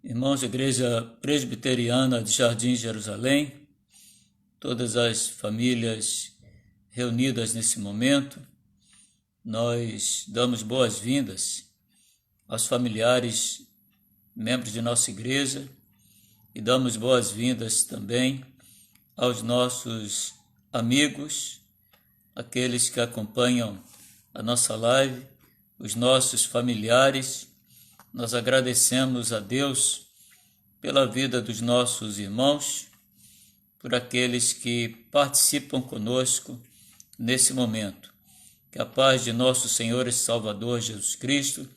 Irmãos da Igreja Presbiteriana de Jardim Jerusalém, todas as famílias reunidas nesse momento, nós damos boas-vindas aos familiares, membros de nossa igreja, e damos boas-vindas também aos nossos amigos, aqueles que acompanham a nossa live, os nossos familiares. Nós agradecemos a Deus pela vida dos nossos irmãos, por aqueles que participam conosco nesse momento. Que a paz de nosso Senhor e Salvador Jesus Cristo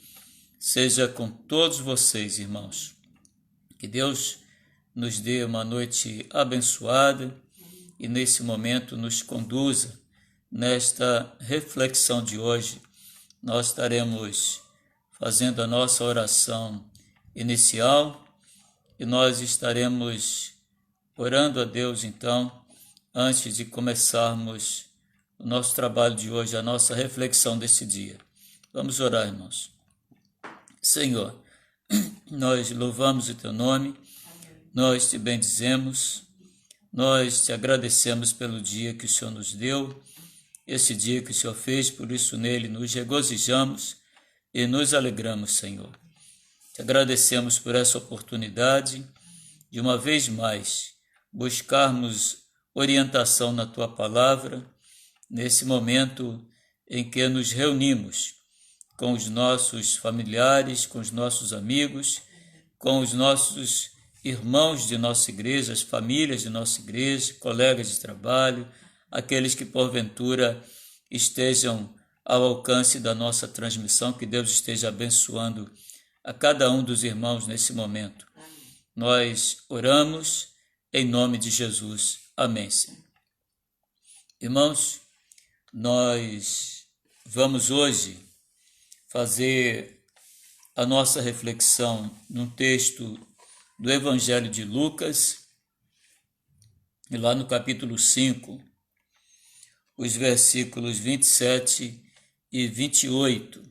seja com todos vocês, irmãos. Que Deus nos dê uma noite abençoada e nesse momento nos conduza nesta reflexão de hoje. Nós estaremos fazendo a nossa oração inicial e nós estaremos orando a Deus, então, antes de começarmos o nosso trabalho de hoje, a nossa reflexão desse dia. Vamos orar, irmãos. Senhor, nós louvamos o Teu nome, nós Te bendizemos, nós Te agradecemos pelo dia que o Senhor nos deu, esse dia que o Senhor fez, por isso nele nos regozijamos e nos alegramos, Senhor. Te agradecemos por essa oportunidade de uma vez mais buscarmos orientação na Tua palavra, nesse momento em que nos reunimos com os nossos familiares, com os nossos amigos, com os nossos irmãos de nossa igreja, as famílias de nossa igreja, colegas de trabalho, aqueles que porventura estejam ao alcance da nossa transmissão, que Deus esteja abençoando a cada um dos irmãos nesse momento. Nós oramos em nome de Jesus. Amém, Senhor. Irmãos, nós vamos hoje fazer a nossa reflexão num texto do Evangelho de Lucas, e lá no capítulo 5, os versículos 27 e 28.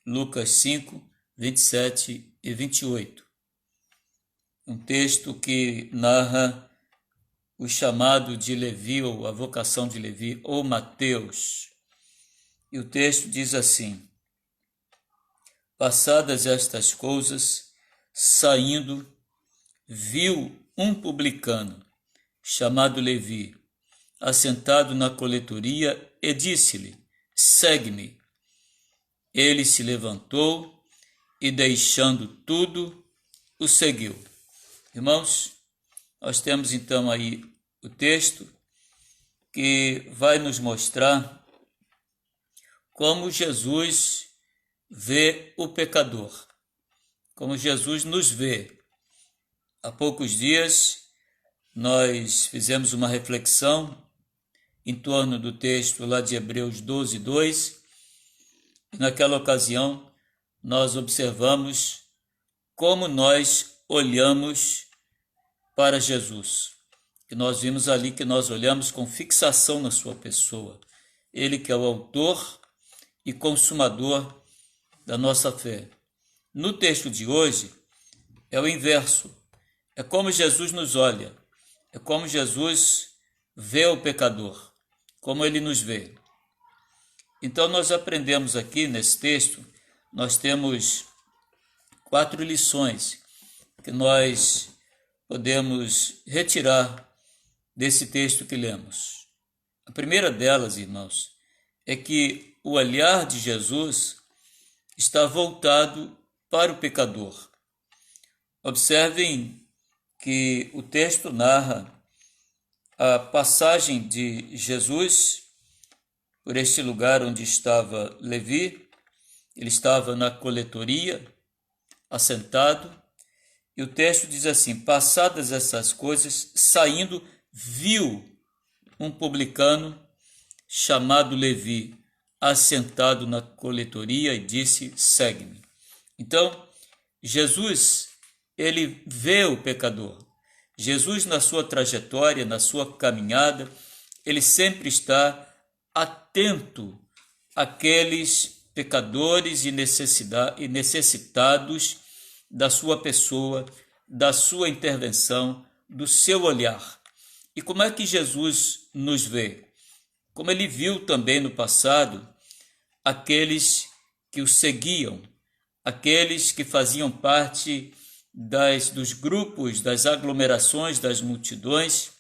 Lucas 5, 27 e 28. Um texto que narra o chamado de Levi, ou a vocação de Levi, ou Mateus. E o texto diz assim: passadas estas coisas, saindo, viu um publicano, chamado Levi, assentado na coletoria, e disse-lhe: segue-me. Ele se levantou e, deixando tudo, o seguiu. Irmãos, nós temos então aí o texto que vai nos mostrar como Jesus vê o pecador, como Jesus nos vê. Há poucos dias nós fizemos uma reflexão em torno do texto lá de Hebreus 12, 2, e naquela ocasião nós observamos como nós olhamos para Jesus. E nós vimos ali que nós olhamos com fixação na sua pessoa. Ele que é o autor e consumador da nossa fé. No texto de hoje é o inverso. É como Jesus nos olha. É como Jesus vê o pecador. Como ele nos vê. Então nós aprendemos aqui nesse texto, nós temos 4 lições que nós podemos retirar desse texto que lemos. A primeira delas, irmãos, é que o olhar de Jesus está voltado para o pecador. Observem que o texto narra a passagem de Jesus por este lugar onde estava Levi. Ele estava na coletoria, assentado, e o texto diz assim: passadas essas coisas, saindo, viu um publicano chamado Levi, assentado na coletoria, e disse: segue-me. Então, Jesus, ele vê o pecador. Jesus, na sua trajetória, na sua caminhada, ele sempre está atento àqueles pecadores e necessitados da sua pessoa, da sua intervenção, do seu olhar. E como é que Jesus nos vê? Como ele viu também no passado aqueles que o seguiam, aqueles que faziam parte dos grupos, das aglomerações, das multidões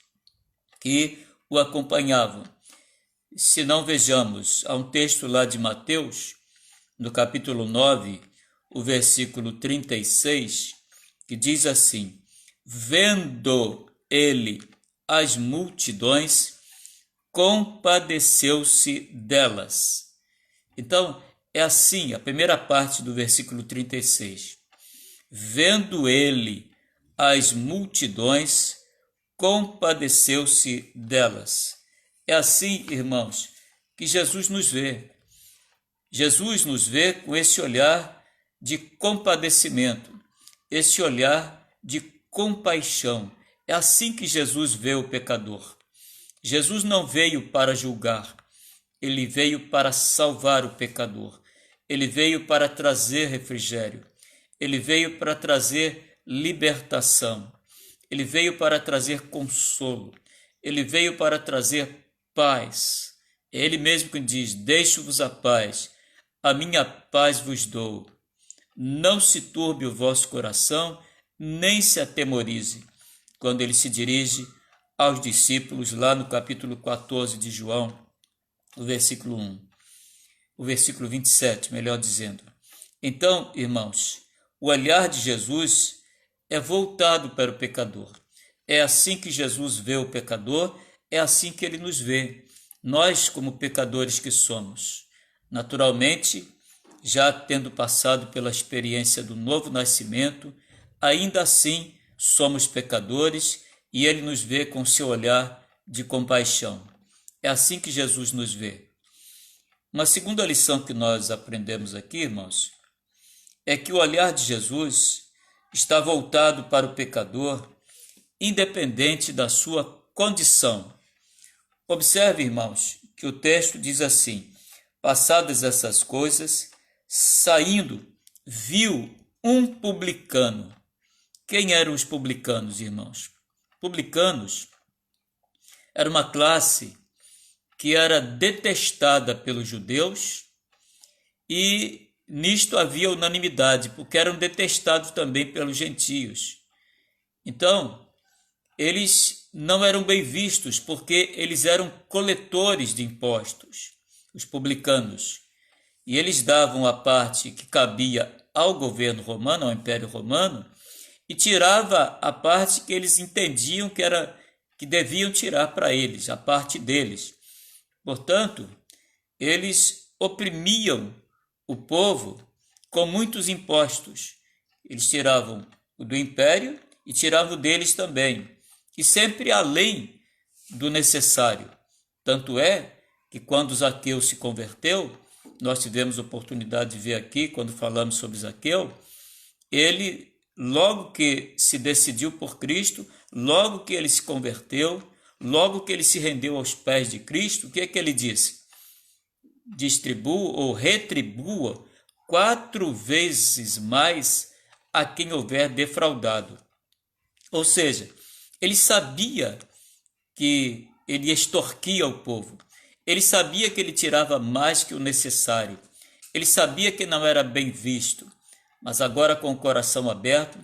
que o acompanhavam. Se não vejamos, há um texto lá de Mateus, no capítulo 9, o versículo 36, que diz assim: vendo ele as multidões, compadeceu-se delas. Então, é assim, a primeira parte do versículo 36. Vendo ele as multidões, compadeceu-se delas. É assim, irmãos, que Jesus nos vê. Jesus nos vê com esse olhar de compadecimento, esse olhar de compaixão. É assim que Jesus vê o pecador. Jesus não veio para julgar, ele veio para salvar o pecador. Ele veio para trazer refrigério. Ele veio para trazer libertação. Ele veio para trazer consolo. Ele veio para trazer paz. É ele mesmo que diz: deixo-vos a paz, a minha paz vos dou. Não se turbe o vosso coração, nem se atemorize. Quando ele se dirige aos discípulos, lá no capítulo 14 de João, o versículo 1, o versículo 27, melhor dizendo. Então, irmãos, o olhar de Jesus é voltado para o pecador. É assim que Jesus vê o pecador, é assim que ele nos vê. Nós, como pecadores que somos, naturalmente, já tendo passado pela experiência do novo nascimento, ainda assim somos pecadores e ele nos vê com seu olhar de compaixão. É assim que Jesus nos vê. Uma segunda lição que nós aprendemos aqui, irmãos, é que o olhar de Jesus está voltado para o pecador, independente da sua condição. Observe, irmãos, que o texto diz assim: passadas essas coisas, saindo, viu um publicano. Quem eram os publicanos, irmãos? Publicanos era uma classe que era detestada pelos judeus e nisto havia unanimidade, porque eram detestados também pelos gentios. Então, eles não eram bem vistos, porque eles eram coletores de impostos, os publicanos. E eles davam a parte que cabia ao governo romano, ao Império Romano, e tirava a parte que eles entendiam que deviam tirar para eles, a parte deles. Portanto, eles oprimiam o povo com muitos impostos. Eles tiravam o do império e tiravam deles também, e sempre além do necessário. Tanto é que quando Zaqueu se converteu, nós tivemos oportunidade de ver aqui, quando falamos sobre Zaqueu, ele, logo que se decidiu por Cristo, logo que ele se converteu, logo que ele se rendeu aos pés de Cristo, o que é que ele disse? Distribua ou retribua 4 vezes mais a quem houver defraudado. Ou seja, ele sabia que ele extorquia o povo. Ele sabia que ele tirava mais que o necessário. Ele sabia que não era bem visto. Mas agora, com o coração aberto,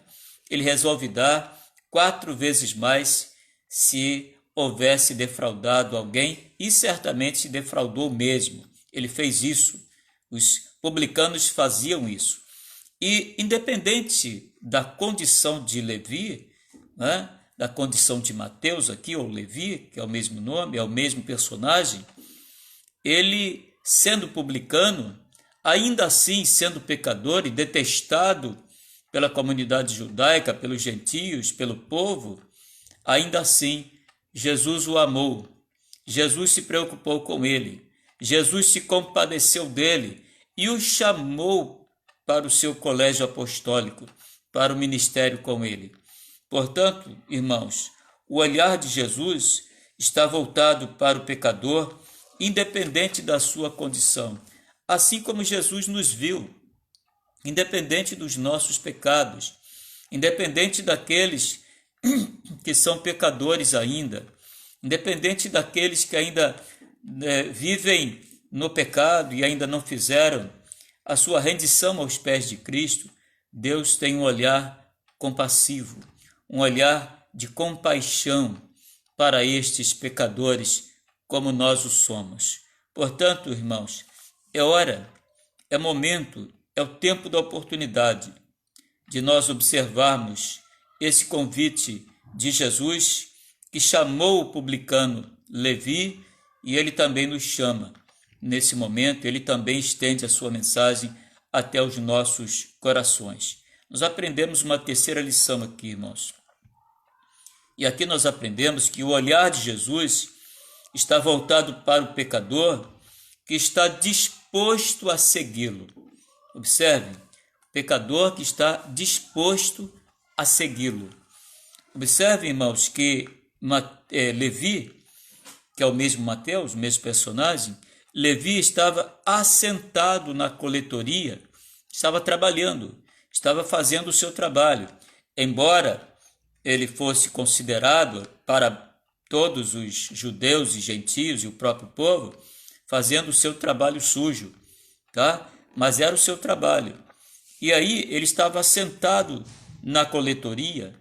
ele resolve dar 4 vezes mais se houvesse defraudado alguém, e certamente se defraudou mesmo. Ele fez isso. Os publicanos faziam isso. E independente da condição de Levi, né, da condição de Mateus aqui, ou Levi, que é o mesmo nome, é o mesmo personagem, ele, sendo publicano, ainda assim sendo pecador e detestado pela comunidade judaica, pelos gentios, pelo povo, ainda assim Jesus o amou, Jesus se preocupou com ele, Jesus se compadeceu dele e o chamou para o seu colégio apostólico, para o ministério com ele. Portanto, irmãos, o olhar de Jesus está voltado para o pecador, independente da sua condição, assim como Jesus nos viu. independente dos nossos pecados, independente daqueles que são pecadores ainda, independente daqueles que ainda vivem no pecado e ainda não fizeram a sua rendição aos pés de Cristo, Deus tem um olhar compassivo, um olhar de compaixão para estes pecadores como nós o somos. Portanto, irmãos, é hora, é momento, é o tempo da oportunidade de nós observarmos esse convite de Jesus, que chamou o publicano Levi, e ele também nos chama. Nesse momento, ele também estende a sua mensagem até os nossos corações. Nós aprendemos uma terceira lição aqui, irmãos. E aqui nós aprendemos que o olhar de Jesus está voltado para o pecador que está disposto a segui-lo. Observe, pecador que está disposto a segui-lo. Observe, irmãos, que Levi, que é o mesmo Mateus, o mesmo personagem, Levi estava assentado na coletoria, estava trabalhando, estava fazendo o seu trabalho. Embora ele fosse considerado para todos os judeus e gentios e o próprio povo, fazendo o seu trabalho sujo, tá? Mas era o seu trabalho. E aí ele estava sentado na coletoria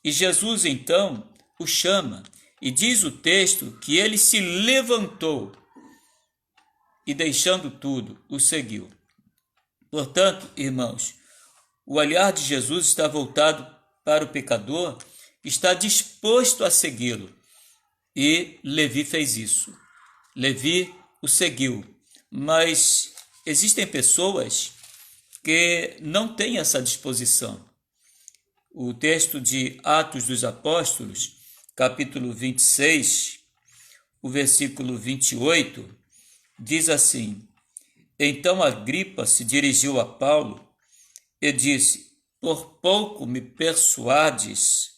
e Jesus então o chama e diz o texto que ele se levantou e deixando tudo o seguiu. Portanto, irmãos, o olhar de Jesus está voltado para o pecador, está disposto a segui-lo. E Levi fez isso. Levi o seguiu. Mas existem pessoas que não têm essa disposição. O texto de Atos dos Apóstolos, capítulo 26, o versículo 28, diz assim: Então Agripa se dirigiu a Paulo e disse: Por pouco me persuades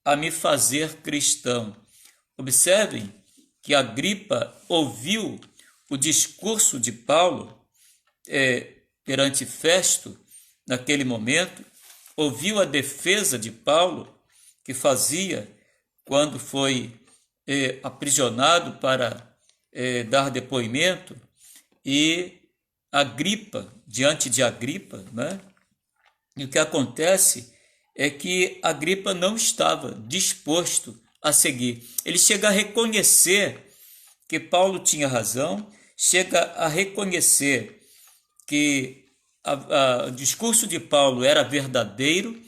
a me fazer cristão. Observem que Agripa ouviu o discurso de Paulo perante Festo, naquele momento, ouviu a defesa de Paulo, que fazia quando foi aprisionado para dar depoimento, e Agripa, diante de Agripa, né? E o que acontece é que Agripa não estava disposto a seguir. Ele chega a reconhecer que Paulo tinha razão, chega a reconhecer que o discurso de Paulo era verdadeiro,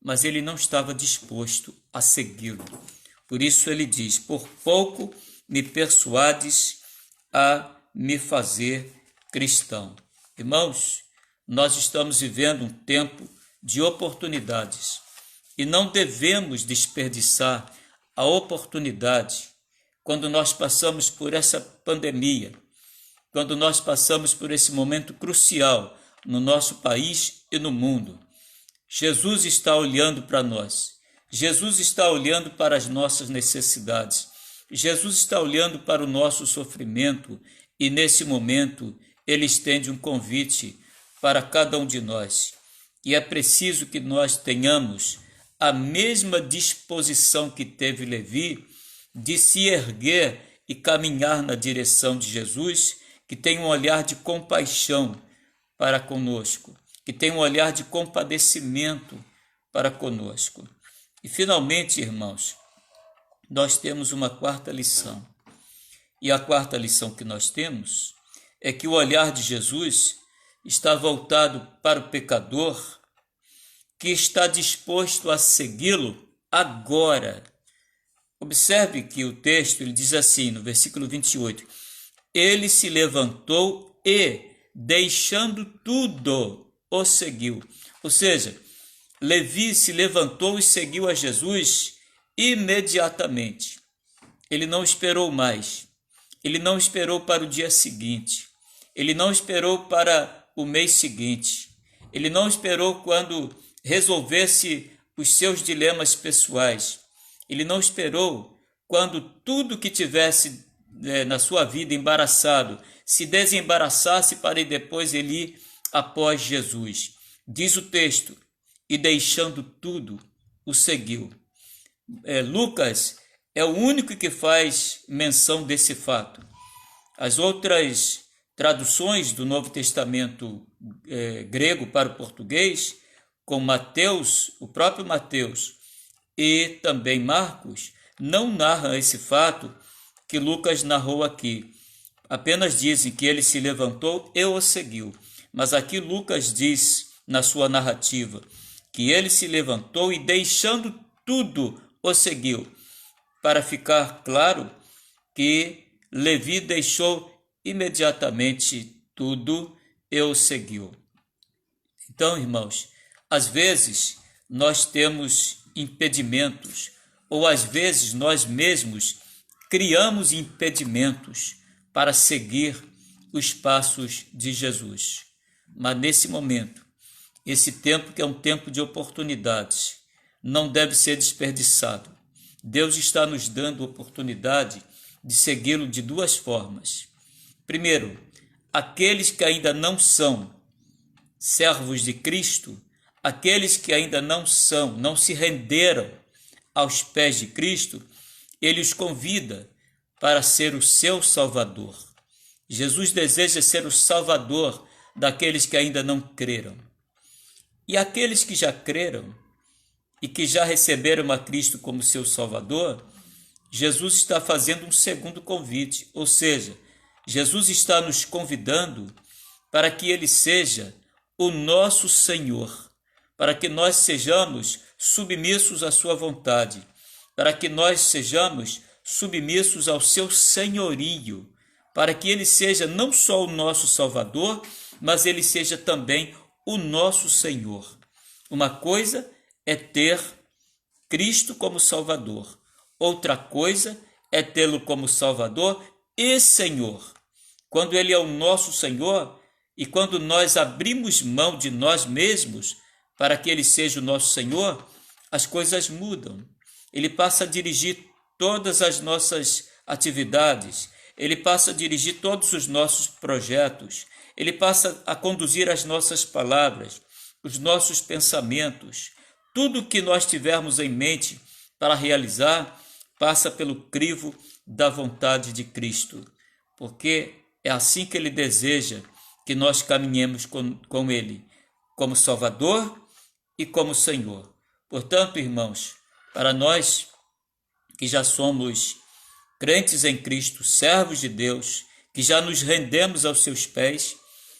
mas ele não estava disposto a segui-lo. Por isso ele diz: por pouco me persuades a me fazer cristão. Irmãos, nós estamos vivendo um tempo de oportunidades e não devemos desperdiçar a oportunidade quando nós passamos por essa pandemia, quando nós passamos por esse momento crucial no nosso país e no mundo. Jesus está olhando para nós. Jesus está olhando para as nossas necessidades. Jesus está olhando para o nosso sofrimento e, nesse momento, ele estende um convite para cada um de nós. E é preciso que nós tenhamos a mesma disposição que teve Levi de se erguer e caminhar na direção de Jesus, que tem um olhar de compaixão para conosco, que tem um olhar de compadecimento para conosco. E, finalmente, irmãos, nós temos uma quarta lição. E a quarta lição que nós temos é que o olhar de Jesus está voltado para o pecador que está disposto a segui-lo agora. Observe que o texto ele diz assim, no versículo 28, ele se levantou e, deixando tudo, o seguiu. Ou seja, Levi se levantou e seguiu a Jesus imediatamente. Ele não esperou mais. Ele não esperou para o dia seguinte. Ele não esperou para o mês seguinte. Ele não esperou quando resolvesse os seus dilemas pessoais. Ele não esperou quando tudo que tivesse na sua vida embaraçado se desembaraçasse para depois ele ir após Jesus. Diz o texto, e deixando tudo, o seguiu. Lucas é o único que faz menção desse fato. As outras traduções do Novo Testamento grego para o português, com Mateus, o próprio Mateus e também Marcos, não narram esse fato que Lucas narrou aqui. Apenas dizem que ele se levantou e o seguiu. Mas aqui Lucas diz na sua narrativa que ele se levantou e deixando tudo o seguiu, para ficar claro que Levi deixou imediatamente tudo e o seguiu. Então, irmãos, às vezes nós temos impedimentos, ou às vezes nós mesmos criamos impedimentos para seguir os passos de Jesus. Mas nesse momento, esse tempo que é um tempo de oportunidades, não deve ser desperdiçado. Deus está nos dando oportunidade de segui-lo de duas formas. Primeiro, aqueles que ainda não são servos de Cristo, aqueles que ainda não se renderam aos pés de Cristo, ele os convida para ser o seu Salvador. Jesus deseja ser o Salvador daqueles que ainda não creram. E aqueles que já creram e que já receberam a Cristo como seu Salvador, Jesus está fazendo um segundo convite, ou seja, Jesus está nos convidando para que Ele seja o nosso Senhor, para que nós sejamos submissos à sua vontade, para que nós sejamos submissos ao seu senhorio, para que Ele seja não só o nosso Salvador, mas Ele seja também o nosso Senhor. Uma coisa é ter Cristo como Salvador, outra coisa é tê-lo como Salvador e Senhor. Quando Ele é o nosso Senhor e quando nós abrimos mão de nós mesmos para que Ele seja o nosso Senhor, as coisas mudam. Ele passa a dirigir todas as nossas atividades, Ele passa a dirigir todos os nossos projetos, Ele passa a conduzir as nossas palavras, os nossos pensamentos. Tudo que nós tivermos em mente para realizar passa pelo crivo da vontade de Cristo, porque é assim que Ele deseja que nós caminhemos com Ele, como Salvador e como Senhor. Portanto, irmãos, para nós que já somos crentes em Cristo, servos de Deus, que já nos rendemos aos seus pés,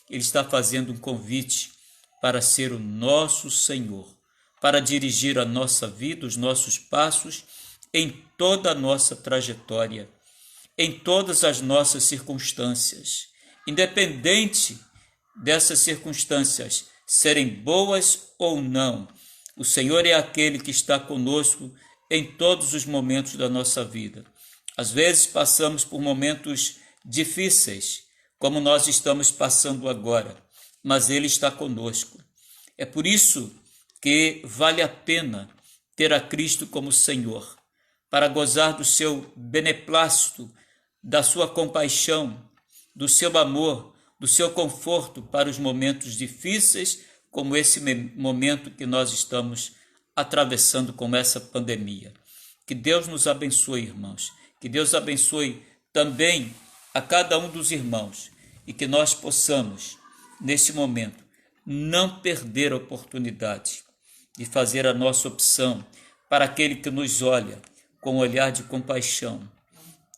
Ele está fazendo um convite para ser o nosso Senhor, para dirigir a nossa vida, os nossos passos, em toda a nossa trajetória, em todas as nossas circunstâncias, independente dessas circunstâncias serem boas ou não. O Senhor é aquele que está conosco em todos os momentos da nossa vida. Às vezes passamos por momentos difíceis, como nós estamos passando agora, mas Ele está conosco. É por isso que vale a pena ter a Cristo como Senhor, para gozar do seu beneplácito, da sua compaixão, do seu amor, do seu conforto para os momentos difíceis, como esse momento que nós estamos atravessando com essa pandemia. Que Deus nos abençoe, irmãos. Que Deus abençoe também a cada um dos irmãos e que nós possamos, nesse momento, não perder a oportunidade de fazer a nossa opção para aquele que nos olha com um olhar de compaixão,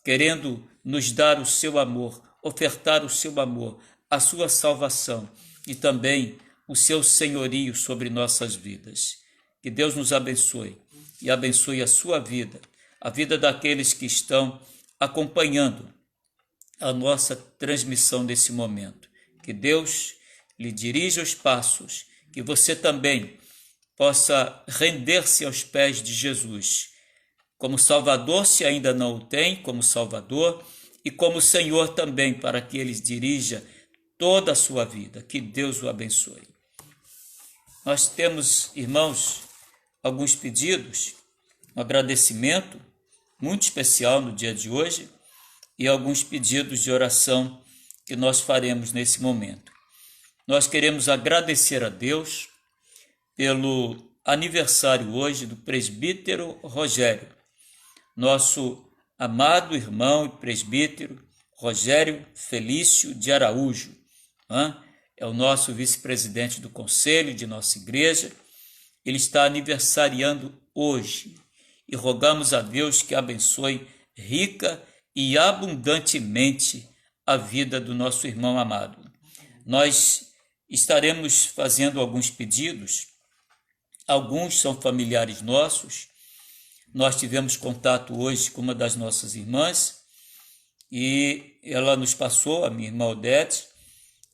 querendo nos dar o seu amor, ofertar o seu amor, a sua salvação e também o seu senhorio sobre nossas vidas. Que Deus nos abençoe e abençoe a sua vida, a vida daqueles que estão acompanhando a nossa transmissão nesse momento. Que Deus lhe dirija os passos, que você também possa render-se aos pés de Jesus, como Salvador, se ainda não o tem, como Salvador, e como Senhor também, para que Ele dirija toda a sua vida. Que Deus o abençoe. Nós temos, irmãos, alguns pedidos, um agradecimento muito especial no dia de hoje e alguns pedidos de oração que nós faremos nesse momento. Nós queremos agradecer a Deus pelo aniversário hoje do presbítero Rogério, nosso amado irmão e presbítero Rogério Felício de Araújo. É o nosso vice-presidente do conselho de nossa igreja. Ele está aniversariando hoje e rogamos a Deus que abençoe rica e abundantemente a vida do nosso irmão amado. Nós estaremos fazendo alguns pedidos, alguns são familiares nossos. Nós tivemos contato hoje com uma das nossas irmãs e ela nos passou, a minha irmã Odete,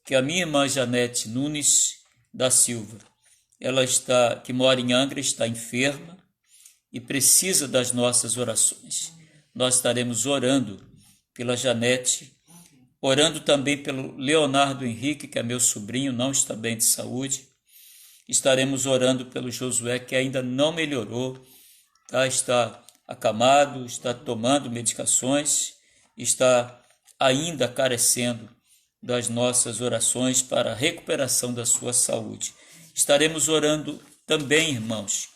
que a minha irmã Janete Nunes da Silva, que mora em Angra, está enferma e precisa das nossas orações. Nós estaremos orando pela Janete, orando também pelo Leonardo Henrique, que é meu sobrinho, não está bem de saúde. Estaremos orando pelo Josué, que ainda não melhorou, está acamado, está tomando medicações, está ainda carecendo das nossas orações para a recuperação da sua saúde. Estaremos orando também, irmãos,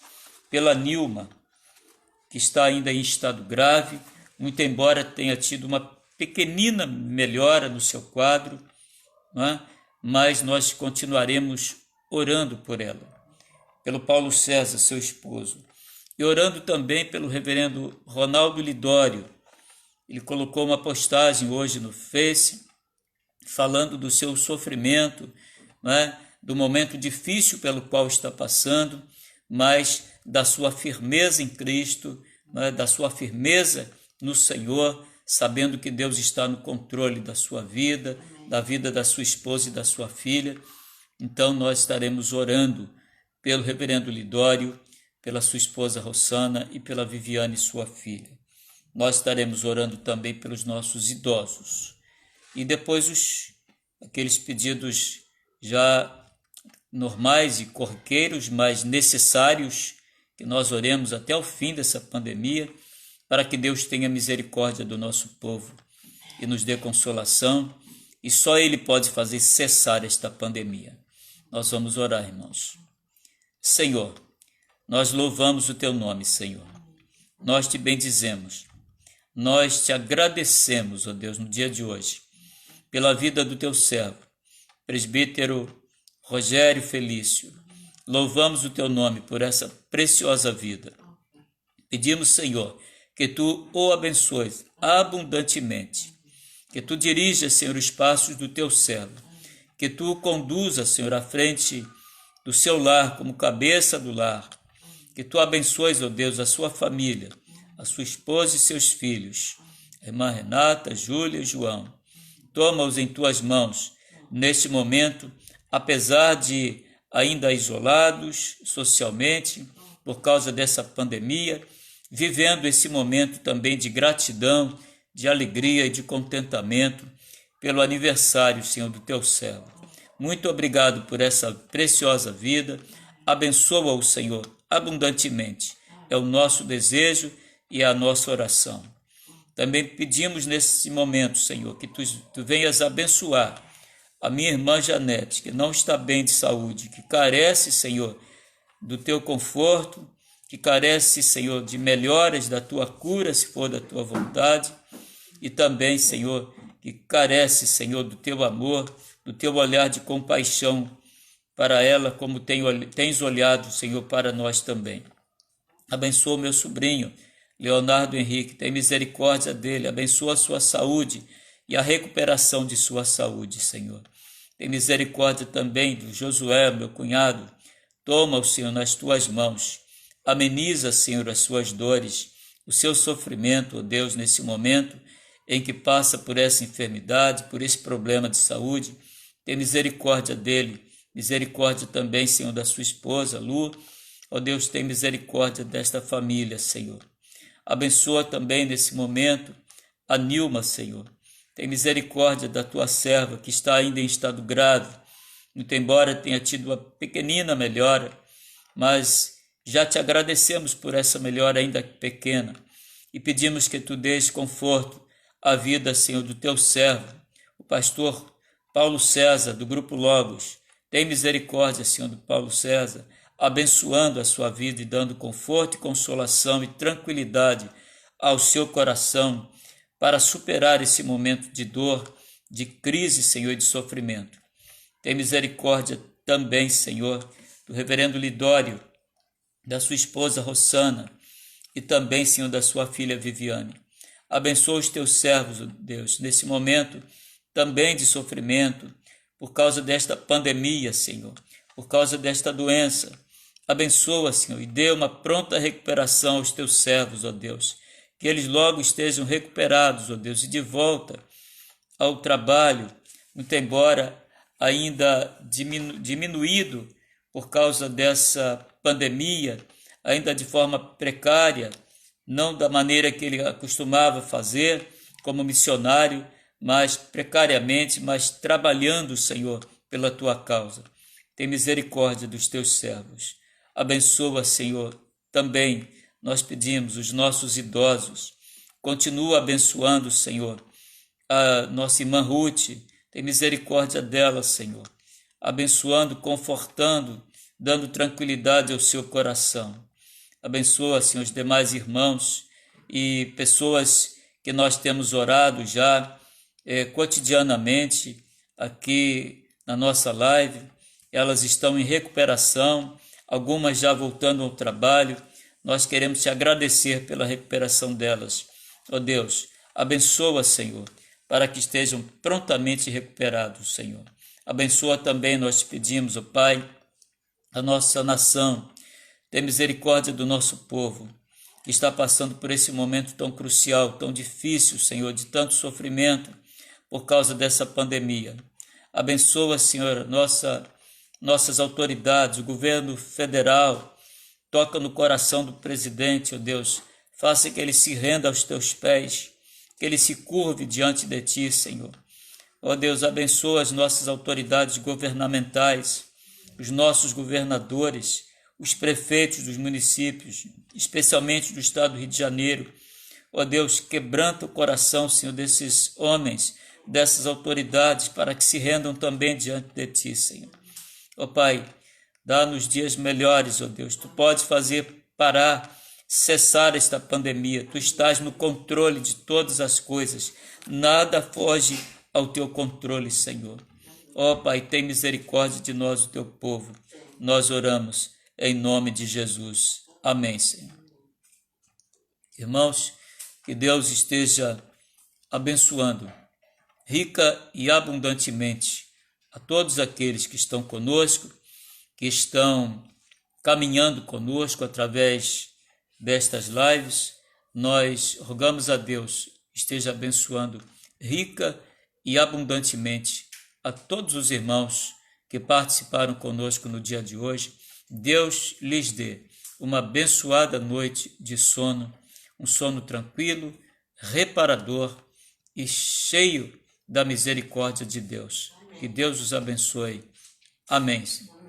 pela Nilma, que está ainda em estado grave, muito embora tenha tido uma pequenina melhora no seu quadro, mas nós continuaremos orando por ela, pelo Paulo César, seu esposo, e orando também pelo reverendo Ronaldo Lidório. Ele colocou uma postagem hoje no Face, falando do seu sofrimento, do momento difícil pelo qual está passando, mas da sua firmeza em Cristo, da sua firmeza no Senhor, sabendo que Deus está no controle da sua vida, da vida da sua esposa e da sua filha. Então nós estaremos orando pelo reverendo Lidório, pela sua esposa Rossana e pela Viviane, sua filha. Nós estaremos orando também pelos nossos idosos. E depois aqueles pedidos já normais e corriqueiros, mas necessários, que nós oremos até o fim dessa pandemia, para que Deus tenha misericórdia do nosso povo e nos dê consolação, e só Ele pode fazer cessar esta pandemia. Nós vamos orar, irmãos. Senhor, nós louvamos o Teu nome, Senhor. Nós Te bendizemos. Nós Te agradecemos, ó Deus, no dia de hoje, pela vida do Teu servo, presbítero Rogério Felício. Louvamos o Teu nome por essa preciosa vida. Pedimos, Senhor, que Tu o abençoes abundantemente, que Tu dirijas, Senhor, os passos do Teu servo, que Tu o conduza, Senhor, à frente do seu lar, como cabeça do lar, que Tu abençoes, ó Deus, a sua família, a sua esposa e seus filhos, a irmã Renata, Júlia e João. Toma-os em Tuas mãos neste momento, apesar de ainda isolados socialmente por causa dessa pandemia, vivendo esse momento também de gratidão, de alegria e de contentamento pelo aniversário, Senhor, do Teu servo. Muito obrigado por essa preciosa vida. Abençoa-o, Senhor, abundantemente. É o nosso desejo e a nossa oração. Também pedimos nesse momento, Senhor, que Tu venhas abençoar a minha irmã Janete, que não está bem de saúde, que carece, Senhor, do Teu conforto, que carece, Senhor, de melhoras da Tua cura, se for da Tua vontade, e também, Senhor, que carece, Senhor, do Teu amor, do Teu olhar de compaixão para ela, como tens olhado, Senhor, para nós também. Abençoa o meu sobrinho, Leonardo Henrique, tem misericórdia dele, abençoa a sua saúde e a recuperação de sua saúde, Senhor. Tem misericórdia também do Josué, meu cunhado. Toma-o, Senhor, nas Tuas mãos. Ameniza, Senhor, as suas dores, o seu sofrimento, ó Deus, nesse momento em que passa por essa enfermidade, por esse problema de saúde. Tem misericórdia dele, misericórdia também, Senhor, da sua esposa, Lu. Ó Deus, tem misericórdia desta família, Senhor. Abençoa também nesse momento a Nilma, Senhor. Tem misericórdia da Tua serva, que está ainda em estado grave, muito embora tenha tido uma pequenina melhora, mas já Te agradecemos por essa melhora ainda pequena e pedimos que Tu dês conforto à vida, Senhor, do Teu servo, o pastor Paulo César, do Grupo Logos. Tem misericórdia, Senhor, do Paulo César. abençoando a sua vida e dando conforto e consolação e tranquilidade ao seu coração para superar esse momento de dor, de crise, Senhor, e de sofrimento. Tem misericórdia também, Senhor, do reverendo Lidório, da sua esposa Rossana e também, Senhor, da sua filha Viviane. Abençoa os teus servos, Deus, nesse momento também de sofrimento, por causa desta pandemia, Senhor, por causa desta doença. Abençoa, Senhor, e dê uma pronta recuperação aos teus servos, ó Deus, que eles logo estejam recuperados, ó Deus, e de volta ao trabalho, muito embora ainda diminuído por causa dessa pandemia, ainda de forma precária, não da maneira que ele acostumava fazer como missionário, mas precariamente, mas trabalhando, Senhor, pela tua causa. Tem misericórdia dos teus servos. Abençoa, Senhor, também nós pedimos os nossos idosos. Continua abençoando, Senhor, a nossa irmã Ruth. Tem misericórdia dela, Senhor. Abençoando, confortando, dando tranquilidade ao seu coração. Abençoa, Senhor, os demais irmãos e pessoas que nós temos orado já cotidianamente aqui na nossa live. Elas estão em recuperação, algumas já voltando ao trabalho. Nós queremos te agradecer pela recuperação delas. Ó Deus, abençoa, Senhor, para que estejam prontamente recuperados, Senhor. Abençoa também, nós te pedimos, ó Pai, a nossa nação. Tem misericórdia do nosso povo, que está passando por esse momento tão crucial, tão difícil, Senhor, de tanto sofrimento por causa dessa pandemia. Abençoa, Senhor, nossas autoridades, o governo federal. Toca no coração do presidente, ó Deus. Faça que ele se renda aos teus pés, que ele se curve diante de ti, Senhor. Ó Deus, abençoa as nossas autoridades governamentais, os nossos governadores, os prefeitos dos municípios, especialmente do estado do Rio de Janeiro. Ó Deus, quebranta o coração, Senhor, desses homens, dessas autoridades, para que se rendam também diante de ti, Senhor. Ó Pai, dá-nos dias melhores, ó Deus. Tu podes fazer parar, cessar esta pandemia. Tu estás no controle de todas as coisas. Nada foge ao teu controle, Senhor. Ó Pai, tem misericórdia de nós, o teu povo. Nós oramos em nome de Jesus. Amém, Senhor. Irmãos, que Deus esteja abençoando rica e abundantemente a todos aqueles que estão conosco, que estão caminhando conosco através destas lives. Nós rogamos a Deus esteja abençoando rica e abundantemente a todos os irmãos que participaram conosco no dia de hoje. Deus lhes dê uma abençoada noite de sono, um sono tranquilo, reparador e cheio da misericórdia de Deus. Que Deus os abençoe. Amém, Senhor.